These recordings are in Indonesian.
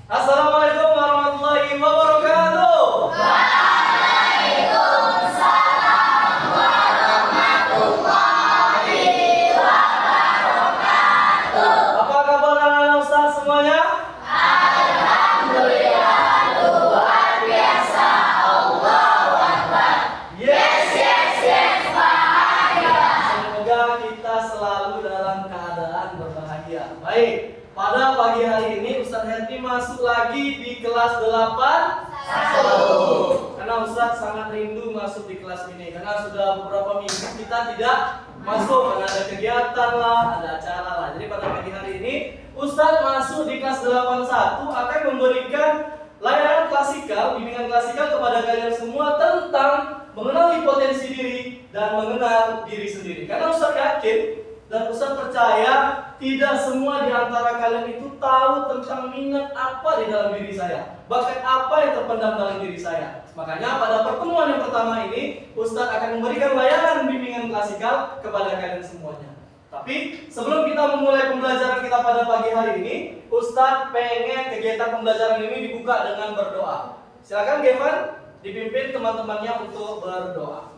Assalamualaikum warahmatullahi wabarakatuh. Waalaikumsalam warahmatullahi wabarakatuh. Apa kabar anak-anak Ustaz semuanya? Alhamdulillah, luar biasa. Allahu Akbar. Yes, bahagia. Semoga kita selalu dalam keadaan berbahagia. Baik, pada pagi hari ini Ustaz Herdi masuk lagi di kelas 8 karena Ustaz sangat rindu masuk di kelas ini karena sudah beberapa minggu kita tidak masuk karena ada kegiatan lah, ada acara lah. Jadi pada pagi hari ini Ustaz masuk di kelas 81 akan memberikan layanan klasikal, bimbingan klasikal kepada kalian semua tentang mengenali potensi diri dan mengenal diri sendiri. Karena Ustaz yakin dan Ustaz percaya tidak semua di antara kalian itu tahu tentang minat apa di dalam diri saya, bahkan apa yang terpendam dalam diri saya. Makanya pada pertemuan yang pertama ini Ustaz akan memberikan layanan bimbingan klasikal kepada kalian semuanya. Tapi sebelum kita memulai pembelajaran kita pada pagi hari ini, Ustaz pengen kegiatan pembelajaran ini dibuka dengan berdoa. Silakan Gevan dipimpin teman-temannya untuk berdoa.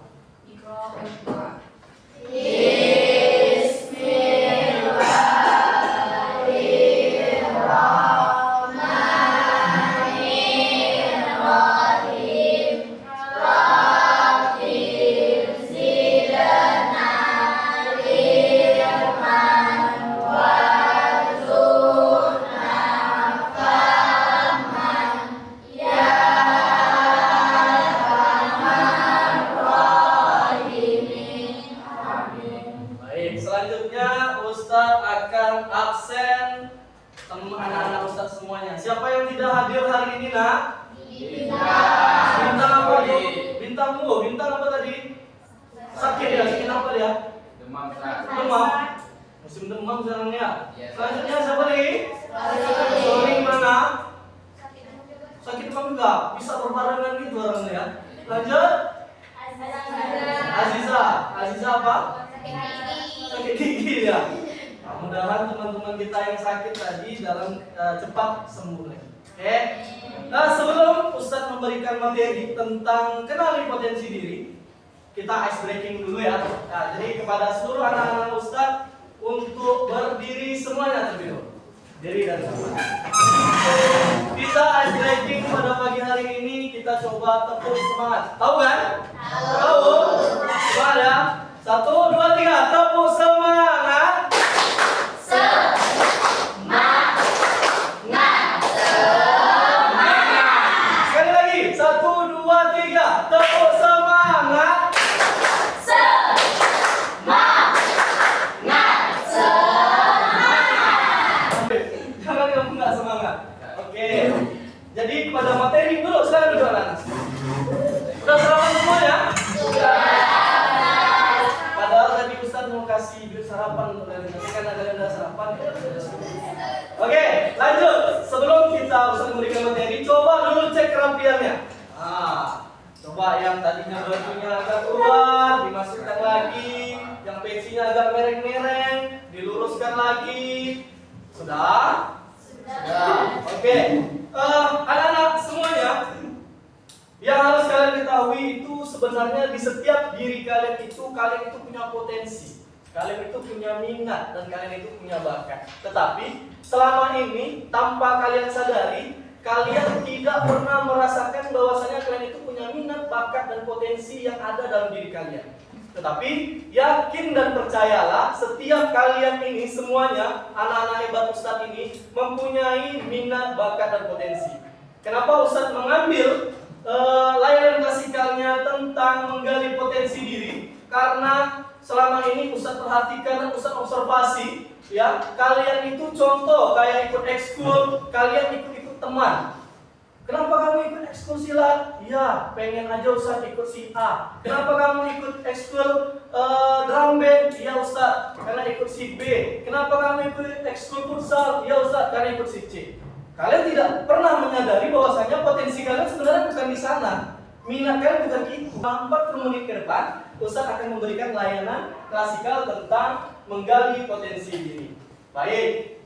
Bismillahirrahmanirrahim. Rabbir zidna ilman warzuqna fahman ya arhamar rahimin. Amin. Baik, selanjutnya Ustaz akan absen anak-anak Ustaz semuanya. Siapa yang tidak hadir hari ini, Nak? Bintang apa, Bu? Bintang apa tadi? Sakit ya? Sakit apa dia? Demam. Musim demam sekarang ya. Yes. Selanjutnya siapa nih? Sorry mana? Sakit demam juga. Bisa berbarengan gitu orangnya ya. Lanjut. Aziza apa? Sakit gigi ya. Nah, mudah-mudahan teman-teman kita yang sakit tadi dalam cepat sembuh lagi. Oke. Nah, sebelum Ustadz memberikan materi tentang kenali potensi diri, kita ice breaking dulu ya. Nah, jadi kepada seluruh anak-anak Ustadz untuk berdiri semuanya terlebih dahulu. Diri dan sama. Kita ice breaking pada pagi hari ini kita coba tepuk semangat. Tahu kan? Tahu. Coba ya. 1, 2, 3, tepuk semangat. Sekali lagi, 1, 2, 3, tepuk semangat. Jangan kamu nggak semangat. Oke. Jadi pada materi dulu, silakan duduk anak. Sudah sarapan semua ya? Padahal tadi Ustaz mau kasih duit sarapan untuk kalian, tapi karena kalian udah sarapan, ya sudah cukup. Oke, lanjut. Sebelum kita Ustaz memberikan materi, coba dulu cek kerapiannya. Coba yang tadinya bajunya agak keluar, dimasukkan lagi. Yang pecinya agak mereng-mereng, diluruskan lagi. Sudah? Sudah. Oke. Anak-anak semuanya, yang harus kalian ketahui itu sebenarnya di setiap diri kalian itu punya potensi, kalian itu punya minat, dan kalian itu punya bakat. Tetapi selama ini tanpa kalian sadari, kalian tidak pernah merasakan bahwasanya kalian itu punya minat, bakat, dan potensi yang ada dalam diri kalian. Tetapi yakin dan percayalah, setiap kalian ini semuanya, anak-anak hebat Ustadz ini mempunyai minat, bakat, dan potensi. Kenapa Ustadz mengambil layanan klasikalnya tentang menggali potensi diri? Karena selama ini Ustadz perhatikan dan Ustadz observasi, ya, kalian itu contoh kayak ikut ekskul, kalian ikut teman. Kenapa kamu ikut ekskul silat? Ya, pengen aja Ustadz ikut si A. Kenapa kamu ikut ekskul drum band? Ya Ustadz, karena ikut si B. Kenapa kamu ikut ekskul futsal? Ya Ustadz, karena ikut si C. Kalian tidak pernah menyadari bahwasanya potensi kalian sebenarnya bukan di sana. Minat kalian bukan itu. 40 menit ke depan, Ustadz akan memberikan layanan klasikal tentang menggali potensi diri. Baik.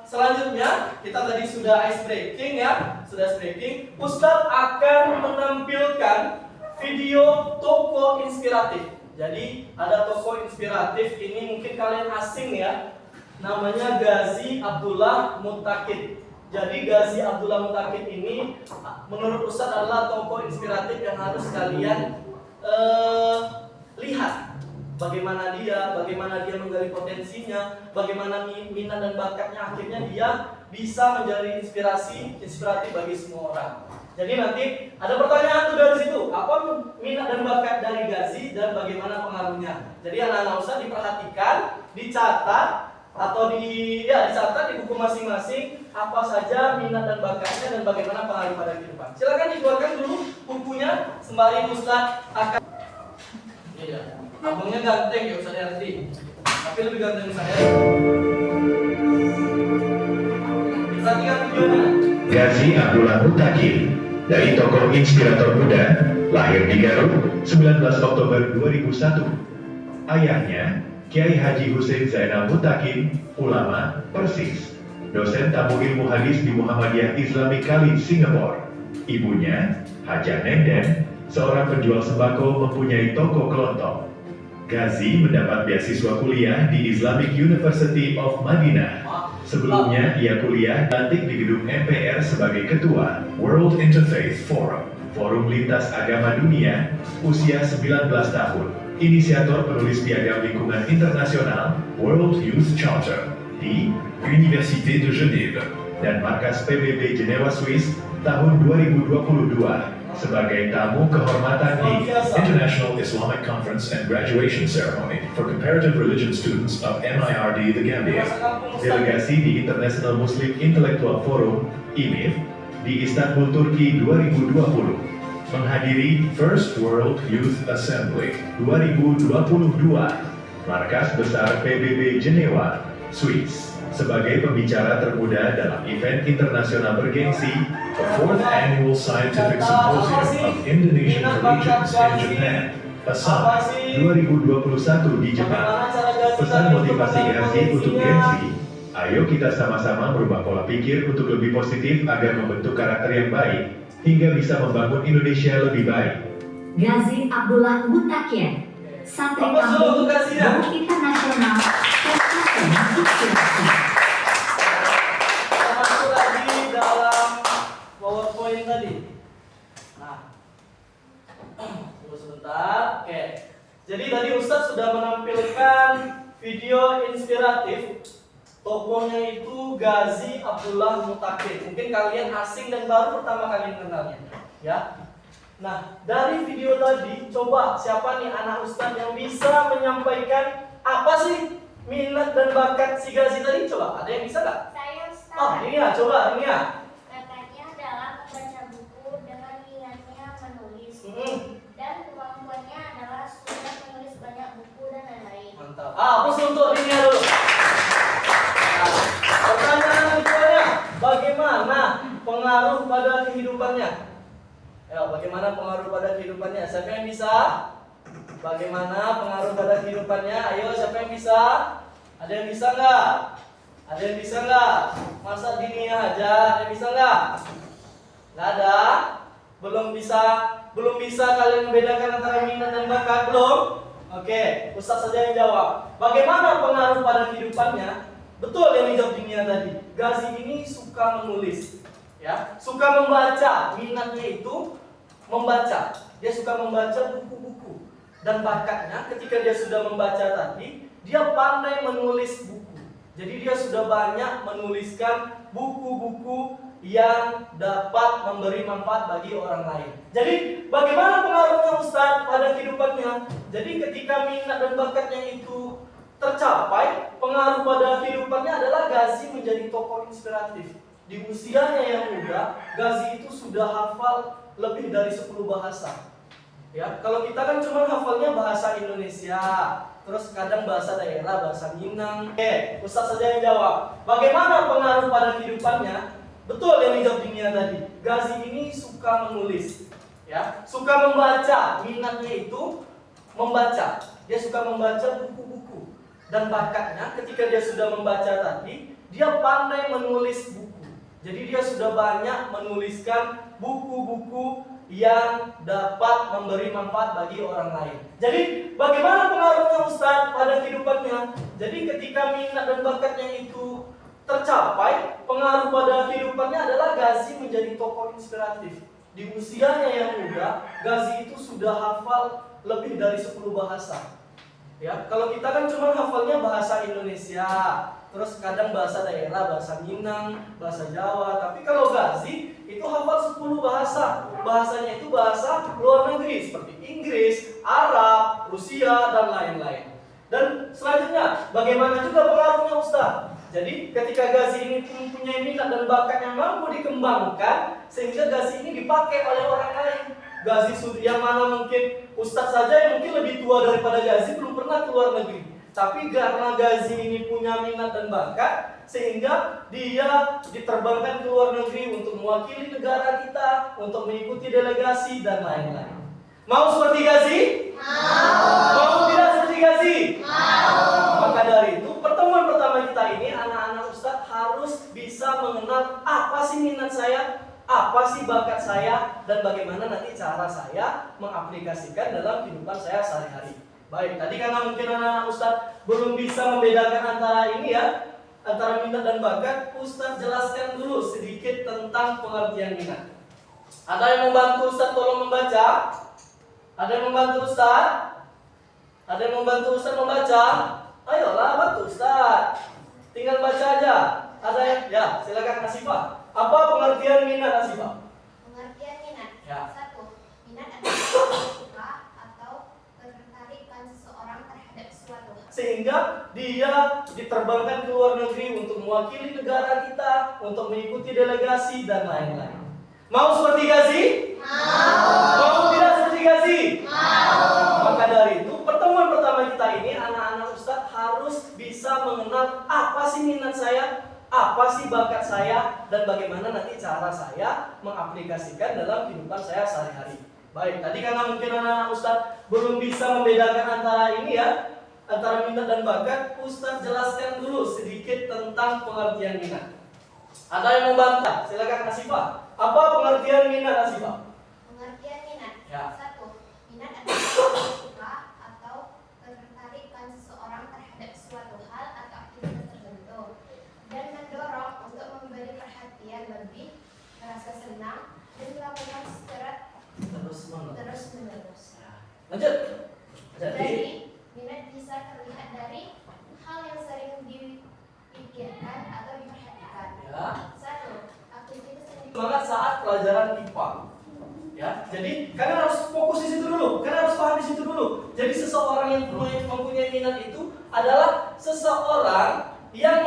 Selanjutnya kita tadi sudah ice breaking ya, sudah ice breaking. Ustadz akan menampilkan video tokoh inspiratif. Jadi ada tokoh inspiratif ini mungkin kalian asing ya, namanya Ghazi Abdullah Muttaqin. Jadi Ghazi Abdullah Muttaqin ini menurut Ustadz adalah tokoh inspiratif yang harus kalian lihat. Bagaimana dia menggali potensinya, bagaimana minat dan bakatnya, akhirnya dia bisa menjadi inspiratif bagi semua orang. Jadi nanti ada pertanyaan tuh dari situ, apa minat dan bakat dari Ghazi dan bagaimana pengaruhnya. Jadi anak-anak Ustadz diperhatikan, dicatat atau dicatat di buku masing-masing apa saja minat dan bakatnya dan bagaimana pengaruh pada kehidupan. Silakan dikeluarkan dulu bukunya sembari Ustadz akan. Iya. Abangnya ganteng ya Ustaz Yardi, tapi lebih ganteng saya. Perhatikan videonya. Ghazi Abdullah Muttaqin, dari tokoh inspirator muda, lahir di Garut, 19 Oktober 2001. Ayahnya, Kiai Haji Hussein Zainal Muttaqin, ulama, Persis, dosen tamu ilmu hadis di Muhammadiyah Islamic College Singapore. Ibunya, Haja Nenden, seorang penjual sembako mempunyai toko kelontong. Ghazi mendapat beasiswa kuliah di Islamic University of Madinah. Sebelumnya, ia kuliah dilantik di gedung MPR sebagai ketua World Interfaith Forum, Forum Lintas Agama Dunia, usia 19 tahun. Inisiator penulis piagam lingkungan internasional World Youth Charter di Université de Genève dan markas PBB Jenewa Swiss tahun 2022. Sebagai tamu kehormatan di International Islamic Conference and Graduation Ceremony for Comparative Religion Students of MIRD The Gambia. Delegasi di International Muslim Intellectual Forum (IMIF) di Istanbul, Turki 2020. Menghadiri First World Youth Assembly 2022. Markas besar PBB Jenewa, Swiss. Sebagai pembicara termuda dalam event internasional bergengsi, the 4th Annual Scientific Symposium of Indonesian Religions in Japan, ASAP 2021 di Jepang. Pesan motivasi Ghazi untuk gengsi, ayo kita sama-sama merubah pola pikir untuk lebih positif agar membentuk karakter yang baik, hingga bisa membangun Indonesia lebih baik. Ghazi Abdullah Muttaqin, Santri Kampung, Guru Internasional, Kita masuk lagi dalam PowerPoint tadi. Nah, tunggu sebentar. Oke. Jadi tadi Ustadz sudah menampilkan video inspiratif. Tokohnya itu Ghazi Abdullah Muttaqin. Mungkin kalian asing dan baru pertama kali mengenalnya, ya. Nah, dari video tadi, coba siapa nih anak Ustadz yang bisa menyampaikan apa sih minat dan bakat si Ghazi tadi? Coba, ada yang bisa nggak? Saya Ustaz. Oh, ini ya, coba ini ya. Katanya adalah membaca buku dengan minatnya menulis. Dan kemampuannya adalah sudah menulis banyak buku dan lain-lain. Mantap. Fokus untuk ini ya dulu. Nah, pertanyaan kedua, bagaimana pengaruh pada kehidupannya? Ya, bagaimana pengaruh pada kehidupannya? Siapa yang bisa? Bagaimana pengaruh pada kehidupannya? Ayo, siapa yang bisa? Ada yang bisa nggak? Ada yang bisa nggak? Masa gini aja? Ada yang bisa nggak? Nggak ada? Belum bisa kalian membedakan antara minat dan bakat? Belum? Oke, Ustaz saja yang jawab. Bagaimana pengaruh pada kehidupannya? Betul yang dijawab Dinia tadi. Ghazi ini suka menulis, ya, suka membaca. Minatnya itu membaca. Dia suka membaca buku-buku. Dan bakatnya ketika dia sudah membaca tadi, dia pandai menulis buku. Jadi dia sudah banyak menuliskan buku-buku yang dapat memberi manfaat bagi orang lain. Jadi bagaimana pengaruhnya Ustaz pada kehidupannya? Jadi ketika minat dan bakatnya itu tercapai, pengaruh pada kehidupannya adalah Ghazi menjadi tokoh inspiratif. Di usianya yang muda, Ghazi itu sudah hafal lebih dari 10 bahasa. Ya, kalau kita kan cuma hafalnya bahasa Indonesia, terus kadang bahasa daerah, bahasa Minang. Oke, Ustaz saja yang jawab. Bagaimana pengaruh pada kehidupannya? Betul yang dijawab Dinia tadi. Ghazi ini suka menulis, ya, suka membaca. Minatnya itu membaca. Dia suka membaca buku-buku. Dan bakatnya ketika dia sudah membaca tadi, dia pandai menulis buku. Jadi dia sudah banyak menuliskan buku-buku yang dapat memberi manfaat bagi orang lain. Jadi bagaimana pengaruhnya Ustadz pada kehidupannya? Jadi ketika minat dan bakatnya itu tercapai, pengaruh pada kehidupannya adalah Ghazi menjadi tokoh inspiratif. Di usianya yang muda, Ghazi itu sudah hafal lebih dari 10 bahasa. Ya, kalau kita kan cuma hafalnya bahasa Indonesia, terus kadang bahasa daerah, bahasa Minang, bahasa Jawa. Tapi kalau Ghazi itu hafal 10 bahasa. Bahasanya itu bahasa luar negeri seperti Inggris, Arab, Rusia, dan lain-lain. Dan selanjutnya, bagaimana juga pengaruhnya Ustaz? Jadi ketika Ghazi ini mempunyai minat dan bakat yang mampu dikembangkan, sehingga Ghazi ini dipakai oleh orang lain. Ghazi yang mana mungkin Ustadz saja yang mungkin lebih tua daripada Ghazi belum pernah keluar negeri. Tapi karena Ghazi ini punya minat dan bakat, sehingga dia diterbangkan ke luar negeri untuk mewakili negara kita, untuk mengikuti delegasi dan lain-lain. Mau seperti Ghazi? Mau tidak seperti Ghazi? Maka dari itu pertemuan pertama kita ini anak-anak Ustadz harus bisa mengenal apa sih minat saya, apa sih bakat saya, dan bagaimana nanti cara saya mengaplikasikan dalam kehidupan saya sehari-hari. Baik, tadi karena mungkin anak-anak Ustadz belum bisa membedakan antara ini ya, antara minat dan bakat, Ustadz jelaskan dulu sedikit tentang pengertian minat. Ada yang membantu Ustadz tolong membaca? Ada yang membantu Ustadz? Ada yang membantu Ustadz membaca? Ayolah bantu Ustadz. Tinggal baca aja. Ada yang? Ya, silakan Asifah. Apa pengertian minat Asifah? Pengertian minat. Ya. 1. Minat adalah suka atau ketertarikan seseorang terhadap suatu hal. Sehingga dia diterbangkan ke luar negeri untuk mewakili negara kita, untuk mengikuti delegasi dan lain-lain. Mau seperti Ghazi? Mau tidak seperti Ghazi? Maka dari itu pertemuan pertama kita ini anak-anak Ustadz harus bisa mengenal apa sih minat saya, apa sih bakat saya, dan bagaimana nanti cara saya mengaplikasikan dalam kehidupan saya sehari-hari. Baik, tadi karena mungkin anak-anak Ustadz belum bisa membedakan antara ini ya, antara minat dan bakat, Ustadz jelaskan dulu sedikit tentang pengertian minat. Ada yang membantu? Silakan Asifah. Apa pengertian minat Asifah? Pengertian minat. Ya. 1. Minat adalah suka atau ketertarikan seseorang terhadap suatu hal atau aktivitas tertentu dan mendorong untuk memberi perhatian lebih, merasa senang dan melakukan secara terus-menerus. Lanjut. Jadi, minat bisa terlihat dari hal yang sering dipikirkan atau diperhatikan. Ya. 1. Aktivitas yang Semangat saat pelajaran IPA. Ya, jadi kalian harus fokus di situ dulu. Kalian harus paham di situ dulu. Jadi seseorang yang mempunyai minat itu adalah seseorang yang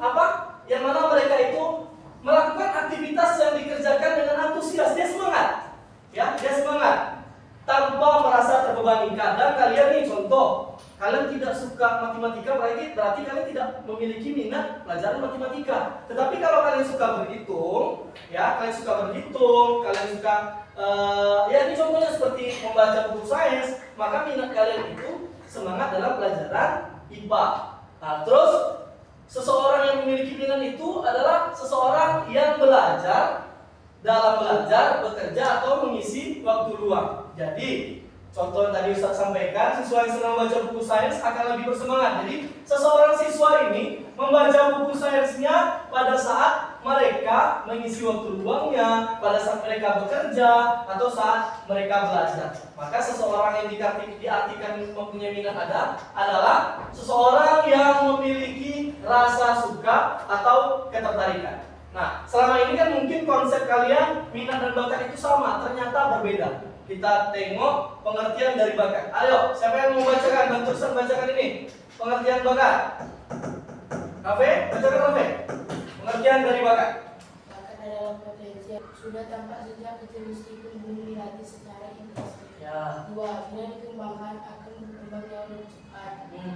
apa? Yang mana mereka itu melakukan aktivitas yang dikerjakan dengan antusias. Dia semangat. Ya, dia semangat tanpa merasa terbebani. Kadang kalian nih contoh, kalian tidak suka matematika, berarti kalian tidak memiliki minat pelajaran matematika. Tetapi kalau kalian suka berhitung, ya kalian suka berhitung, kalian suka ya ini contohnya seperti membaca buku sains, maka minat kalian itu semangat dalam pelajaran IPA. Nah, terus seseorang yang memiliki minat itu adalah seseorang yang dalam belajar, bekerja atau mengisi waktu luang. Jadi contoh yang tadi Ustaz sampaikan, siswa yang senang baca buku sains akan lebih bersemangat. Jadi seseorang siswa ini membaca buku sainsnya pada saat mereka mengisi waktu luangnya, pada saat mereka bekerja, atau saat mereka belajar. Maka seseorang yang diartikan mempunyai minat adalah seseorang yang memiliki rasa suka atau ketertarikan. Nah, selama ini kan mungkin konsep kalian minat dan bakat itu sama, ternyata berbeda. Kita tengok pengertian dari bakat. Ayo, siapa yang mau bacakan? Bantu Ustaz bacakan ini. Pengertian bakat. Kafe, bacakan Kafe. Pengertian dari bakat. Bakat adalah potensi yang sudah tampak sejak kecil meskipun belum dilatih secara intensif. Ya. 2. Bila dikembangkan akan berkembang jauh lebih cepat. 3.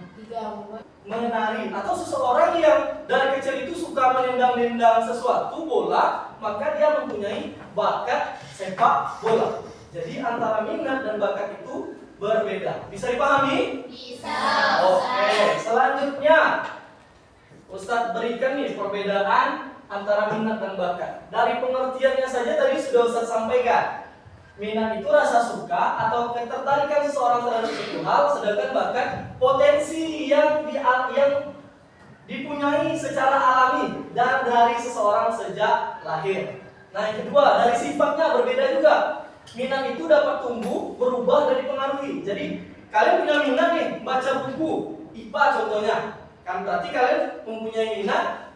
Membuat Menari atau seseorang yang dari kecil itu suka menendang-nendang sesuatu bola, maka dia mempunyai bakat sepak bola. Jadi antara minat dan bakat itu berbeda. Bisa dipahami? bisa. Oke, selanjutnya Ustadz berikan nih perbedaan antara minat dan bakat. Dari pengertiannya saja tadi sudah Ustadz sampaikan. Minat itu rasa suka atau ketertarikan seseorang terhadap suatu hal, sedangkan bakat potensi yang dipunyai secara alami dan dari seseorang sejak lahir. Nah, yang kedua, dari sifatnya berbeda juga. Minat itu dapat tumbuh, berubah dan dipengaruhi. Jadi, kalian punya minat nih, baca buku IPA contohnya. Kan berarti kalian mempunyai minat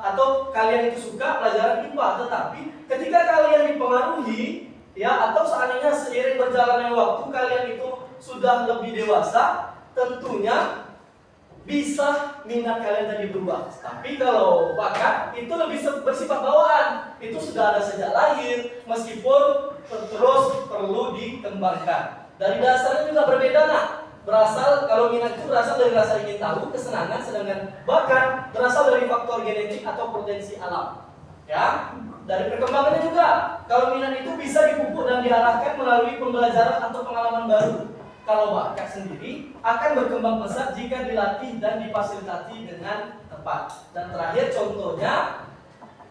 atau kalian itu suka pelajaran IPA. Tetapi ketika kalian dipengaruhi, ya, atau seandainya seiring berjalannya waktu kalian itu sudah lebih dewasa, tentunya bisa minat kalian tadi berubah. Tapi kalau bakat itu lebih bersifat bawaan, itu sudah ada sejak lahir, meskipun terus perlu dikembangkan. Dari dasarnya juga berbeda, nah. Berasal, kalau minat itu berasal dari rasa ingin tahu, kesenangan, sedangkan bakat berasal dari faktor genetik atau potensi alam. Ya, dari perkembangannya juga. Kalau minat itu bisa dipupuk dan diarahkan melalui pembelajaran atau pengalaman baru. Kalau bakat sendiri akan berkembang pesat jika dilatih dan difasilitasi dengan tepat. Dan terakhir contohnya,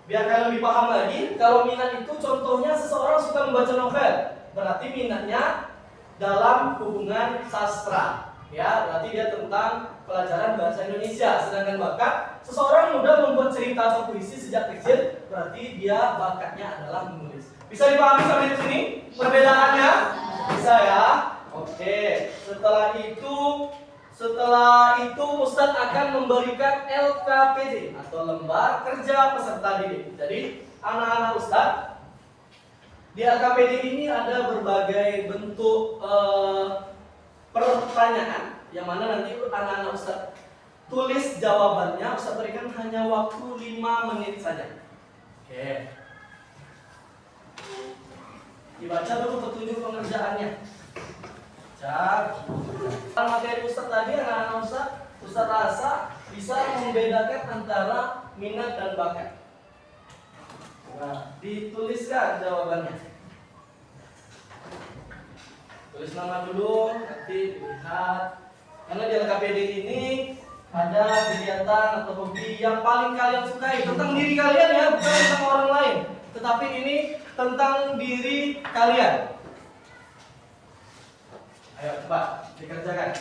biar kalian lebih paham lagi, kalau minat itu contohnya seseorang suka membaca novel, berarti minatnya dalam hubungan sastra. Ya, berarti dia tentang pelajaran bahasa Indonesia. Sedangkan bakat, seseorang mudah membuat cerita atau puisi sejak kecil, berarti dia bakatnya adalah menulis. Bisa dipahami sampai di sini perbedaannya? Bisa ya? Oke. Setelah itu Ustadz akan memberikan LKPD atau lembar kerja peserta didik. Jadi anak-anak Ustadz di LKPD ini ada berbagai bentuk pertanyaan yang mana nanti anak-anak Ustadz tulis jawabannya. Ustadz berikan hanya waktu 5 menit saja. Oke. Dibaca dulu petunjuk pengerjaannya. Cak. Materi Ustadz tadi anak-anak Ustadz rasa bisa membedakan antara minat dan bakat. Nah, dituliskan jawabannya. Tulis nama dulu, nanti dilihat. Karena di LKPD ini ada kegiatan atau hobi yang paling kalian sukai tentang diri kalian ya, bukan tentang orang lain. Tetapi ini tentang diri kalian. Ayo coba dikerjakan.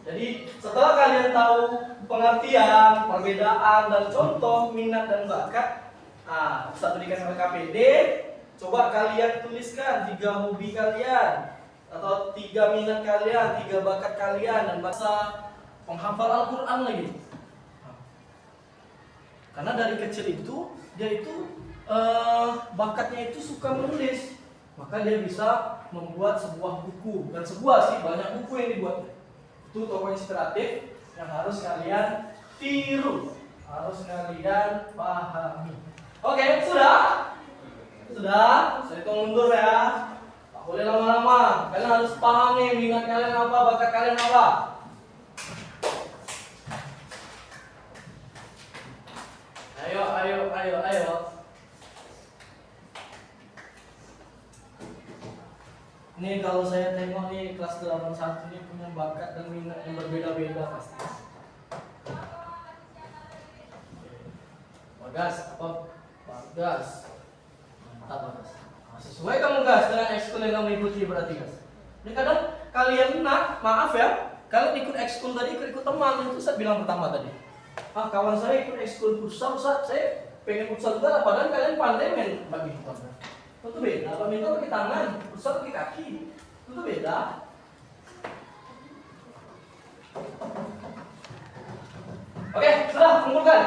Jadi setelah kalian tahu pengertian, perbedaan, dan contoh minat dan bakat, Ustadz berikan LKPD. Coba kalian tuliskan 3 hobi kalian, atau 3 minat kalian, 3 bakat kalian, dan bahasa penghafal Al-Quran lagi. Karena dari kecil itu dia itu bakatnya itu suka menulis, maka dia bisa membuat sebuah buku, dan sebuah sih banyak buku yang dibuat. Itu tokoh inspiratif yang harus kalian tiru, harus kalian pahami. Oke, sudah? Sudah? Saya hitung mundur ya. Tak boleh lama-lama. Kalian harus paham nih minat kalian apa, bakat kalian apa. Ayo. Ini kalau saya tengok nih kelas 81 ini punya bakat dan minat yang berbeda-beda pasti. Bagas, apa? Bagas. Mantap Bagas. Nah, sesuai kamu Gas dengan ekskul yang kamu ikuti berarti Gas. Ini kadang kalian maaf ya, kalian ikut ekskul tadi ikut teman, itu saya bilang pertama tadi. Kawan saya ikut ekskul futsal, saya pengen futsal juga, padahal kalian pandai main badminton. Itu beda, badminton pakai tangan, futsal pakai kaki. Itu beda. Oke, sudah kumpulkan.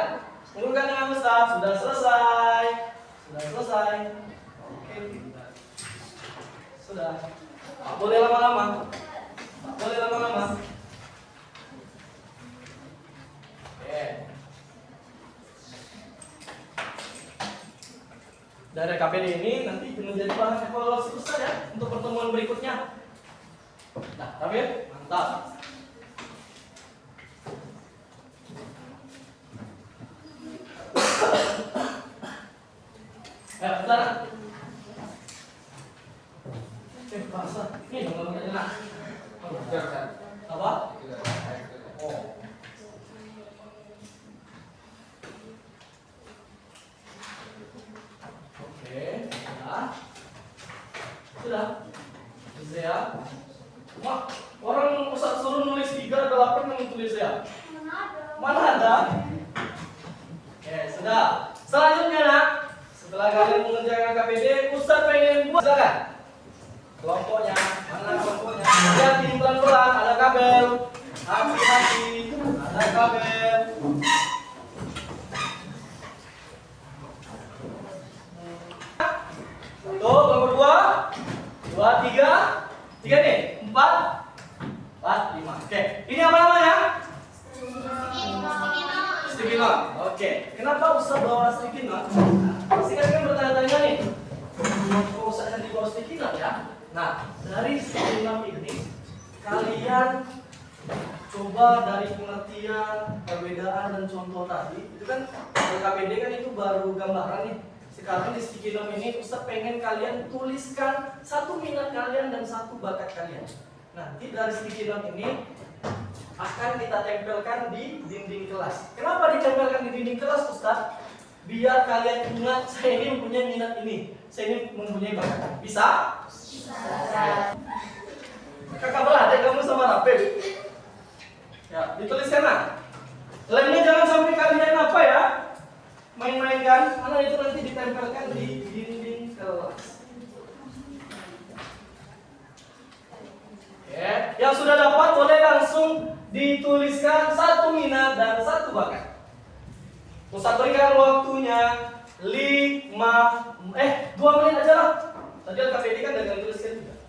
Kumpulkan dengan Ustaz, sudah selesai. Oke, sudah. Tak boleh lama-lama. Oke. Dari KPD ini nanti menjadi bahan evaluasi besar ya untuk pertemuan berikutnya. Nah, tapi mantap. Bentar. Basah. Ini dong kalau enak. Apa? Sudah? Bisa ya? Mak, orang Ustaz suruh nulis 3 atau 8 yang tulis ya? Mana ada? Oke, sudah. Selanjutnya nak, setelah kalian mengerjakan KPD, Ustaz pengen buat, silakan. Kelompoknya, mana kelompoknya? Hati-hati pelan-pelan, ada kabel. Hati-hati, ada kabel. Tuh, nomor 2, 2, 3, 3 nih, 4, 5. Oke, ini apa namanya? Sticky note. Oke, kenapa Ustaz bawa sticky note? Pasti kalian bertanya-tanya nih. Kok Ustaz yang dibawa sticky note ya? Nah, dari sticky note ini kalian coba dari pengertian, perbedaan dan contoh tadi. Itu kan KPD kan itu baru gambaran nih. Sekarang di sticky note ini Ustaz pengen kalian tuliskan 1 minat kalian dan 1 bakat kalian. Nanti dari sticky note ini akan kita tempelkan di dinding kelas. Kenapa ditempelkan di dinding kelas, Ustaz? Biar kalian ingat, saya ini mempunyai minat ini, saya ini mempunyai bakat. Bisa? Bisa. Kakak belajar kamu sama Rapid. Ya, dituliskan lah. Lainnya jangan sampai kalian apa ya? Main-mainkan, karena itu nanti ditempelkan di dinding kelas. Oke, yang sudah dapat boleh langsung dituliskan 1 minat dan 1 bakat. Ustaz berikan waktunya 2 menit aja lah. Tadi KPD kan dengan tuliskan juga.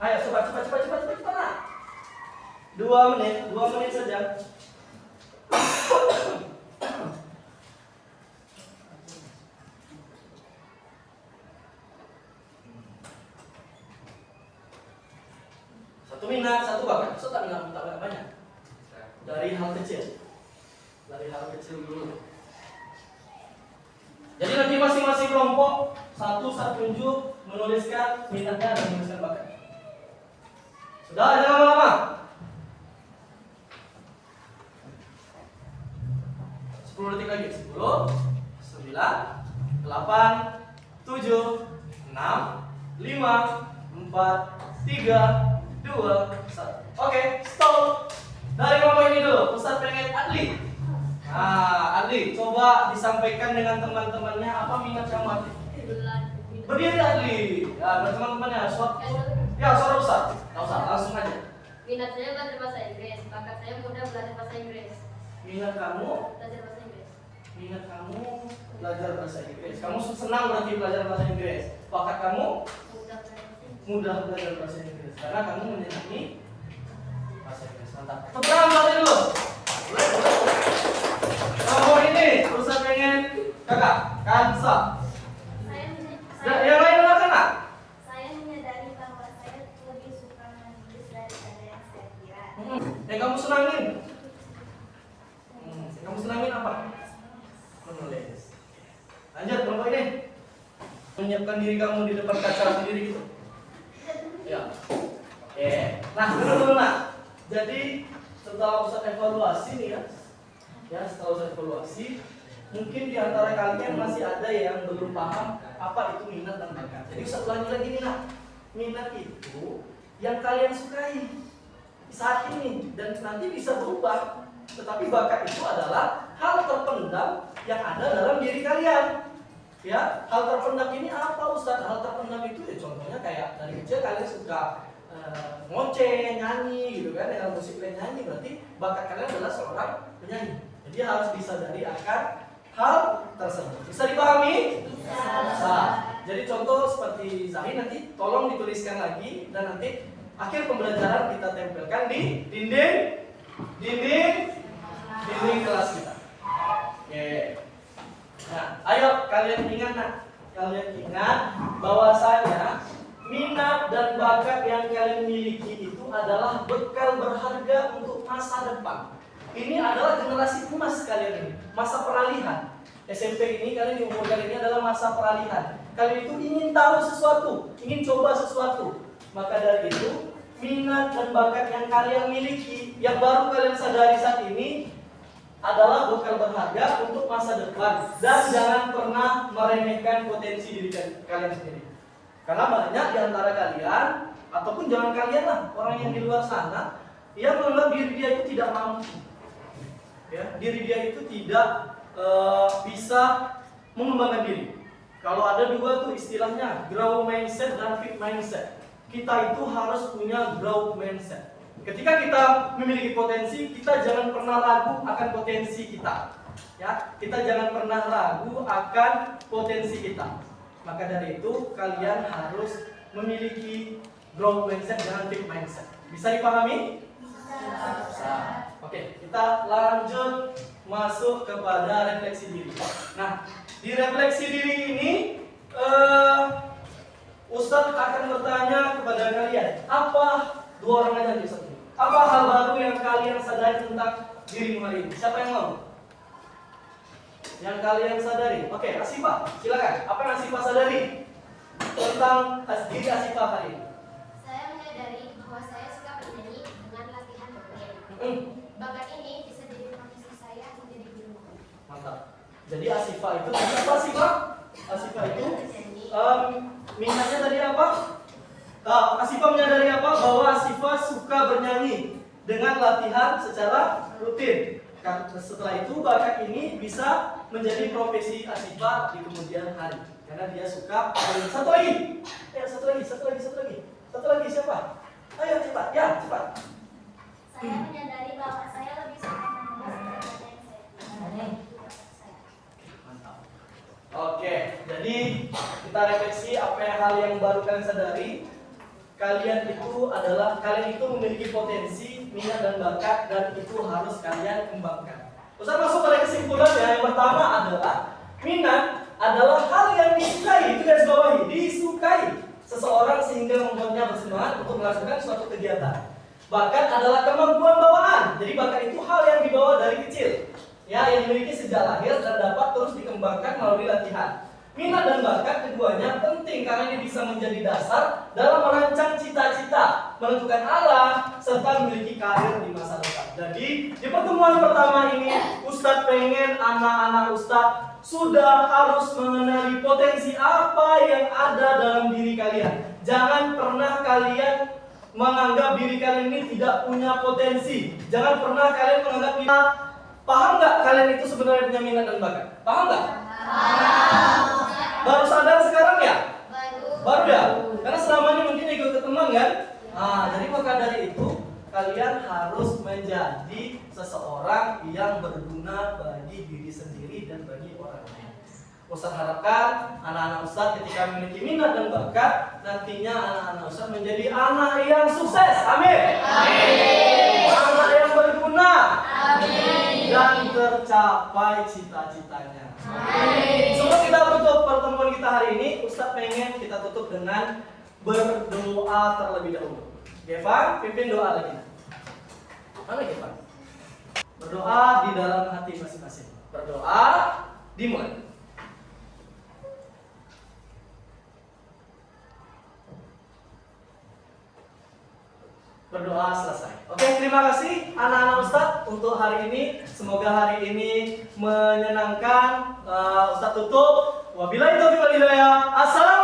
Ayo cepat nah. 2 menit saja. Satu minat, 1 bakat. So tak banyak. Dari hal kecil. Dulu. Jadi nanti masing-masing kelompok satu tunjuk menuliskan minatnya dan menuliskan bakat. Sudah, jangan lama-lama. 10 detik lagi. 10, 9, 8, 7, 6, 5, 4, 3, 2, 1. Oke, stop. Dari kelompok ini dulu, Ustaz pengen Adli. Nah, Adli, coba disampaikan dengan teman-temannya apa minat kamu Adli. Berdiri Adli. Ya, teman-temannya. Suara Ustaz. Nggak usah, langsung aja. Minat saya belajar bahasa Inggris, bakat saya mudah belajar bahasa Inggris. Minat kamu? Belajar bahasa Inggris. Minat kamu belajar bahasa Inggris. Kamu senang berarti belajar bahasa Inggris. Bakat kamu? Mudah belajar bahasa Inggris. Karena kamu menyenangi bahasa Inggris. Mantap. Tepuk tangan dulu. Nomor ini, Ustaz pengen kakak Kansa. Yang lain dengarkan nak? Saya menyadari bahwa saya lebih suka menulis daripada yang saya kira. Yang kamu senangin? Kamu senangin apa? Menulis. Lanjut, kelompok ini. Menyiapkan diri kamu di depan kaca sendiri gitu. Ya. Oke. Nah, dulu nak. Jadi setelah Ustaz evaluasi nih ya, setelah Ustaz evaluasi, mungkin di antara kalian masih ada yang belum paham apa itu minat dan bakat. Jadi Ustaz ulangi lagi nih nak. Minat itu yang kalian sukai saat ini dan nanti bisa berubah. Tetapi bakat itu adalah hal terpendam yang ada dalam diri kalian. Ya, hal terpendam ini apa Ustaz? Hal terpendam itu ya contohnya kayak dari kecil kalian suka ngoceh, nyanyi gitu kan, dengan musik dan nyanyi, berarti bakat kalian adalah seorang penyanyi. Jadi harus disadari akan hal tersebut. Bisa dipahami? Bisa. Jadi contoh seperti Zahin nanti tolong dituliskan lagi dan nanti akhir pembelajaran kita tempelkan di dinding kelas kita. Oke. Nah, ayo kalian ingat bahwasanya minat dan bakat yang kalian miliki itu adalah bekal berharga untuk masa depan. Ini adalah generasi emas kalian ini, masa peralihan. SMP ini kalian di umur kalian ini adalah masa peralihan. Kalian itu ingin tahu sesuatu, ingin coba sesuatu. Maka dari itu, minat dan bakat yang kalian miliki, yang baru kalian sadari saat ini adalah bekal berharga untuk masa depan. Dan jangan pernah meremehkan potensi diri kalian sendiri. Karena banyak di antara kalian, ataupun jangan kalian lah, orang yang di luar sana, yang menganggap diri dia itu tidak mampu. Ya, diri dia itu tidak bisa mengembangkan diri. Kalau ada dua tuh istilahnya, growth mindset dan fixed mindset. Kita itu harus punya growth mindset. Ketika kita memiliki potensi, kita jangan pernah ragu akan potensi kita. Ya, kita jangan pernah ragu akan potensi kita. Maka dari itu kalian harus memiliki growth mindset dan fixed mindset. Bisa dipahami? Bisa. Oke, kita lanjut masuk kepada refleksi diri. Nah, di refleksi diri ini Ustadz akan bertanya kepada kalian, apa dua orang aja di sini? Apa hal baru yang kalian sadari tentang dirimu hari ini? Siapa yang mau? Yang kalian sadari? Oke, Asifah, silakan. Apa yang Asifah sadari tentang diri Asifah hari ini? Saya menyadari bahwa saya suka bernyanyi dengan latihan rutin. Bakat ini bisa jadi profesi saya menjadi guru. Mantap. Jadi Asifah itu apa Asifah? Asifah itu minatnya tadi apa? Asifah menyadari apa? Bahwa Asifah suka bernyanyi dengan latihan secara rutin. Setelah itu bakat ini bisa menjadi profesi Asifah di kemudian hari. Karena dia suka. Satu lagi. Satu lagi siapa? Ayo cepat. Ya, cepat. Saya menyadari bahwa saya lebih suka menulis daripada yang saya. Mantap. Oke, jadi kita refleksi apa hal yang baru kalian sadari. Kalian itu memiliki potensi, minat dan bakat, dan itu harus kalian kembangkan. Ustaz masuk pada kesimpulannya. Yang pertama adalah minat adalah hal yang disukai. Itu garis bawahi, disukai seseorang sehingga membuatnya bersemangat untuk melakukan suatu kegiatan. Bakat adalah kemampuan bawaan. Jadi bakat itu hal yang dibawa dari kecil, ya, yang memiliki sejak lahir dan dapat terus dikembangkan melalui latihan. Minat dan bakat keduanya penting karena ini bisa menjadi dasar dalam merancang cita-cita, menentukan arah, serta memiliki karir di masa depan. Jadi di pertemuan pertama ini Ustadz pengen anak-anak Ustadz sudah harus mengenali potensi apa yang ada dalam diri kalian. Jangan pernah kalian menganggap diri kalian ini tidak punya potensi. Jangan pernah kalian menganggap ini. Paham nggak kalian itu sebenarnya punya minat dan bakat? Paham nggak? Baru sadar sekarang ya? Baru ya? Karena selama ini mungkin ikut ke teman kan? Jadi maka dari itu kalian harus menjadi seseorang yang berguna bagi diri sendiri dan bagi orang lain. Ustaz harapkan anak-anak Ustaz ketika memiliki minat dan bakat, nantinya anak-anak Ustaz menjadi anak yang sukses. Amin. Amin. Anak yang berguna. Amin. Dan tercapai cita-citanya. Amin. Sebelum kita tutup pertemuan kita hari ini, Ustaz pengen kita tutup dengan berdoa terlebih dahulu. Gevan, pimpin doa lagi. Mana Gevan? Berdoa di dalam hati masing-masing. Berdoa, dimulai. Berdoa selesai. Oke, terima kasih anak-anak Ustadz untuk hari ini. Semoga hari ini menyenangkan. Ustadz tutup. Wabillahi taufiq wal hidayah. Assalamualaikum.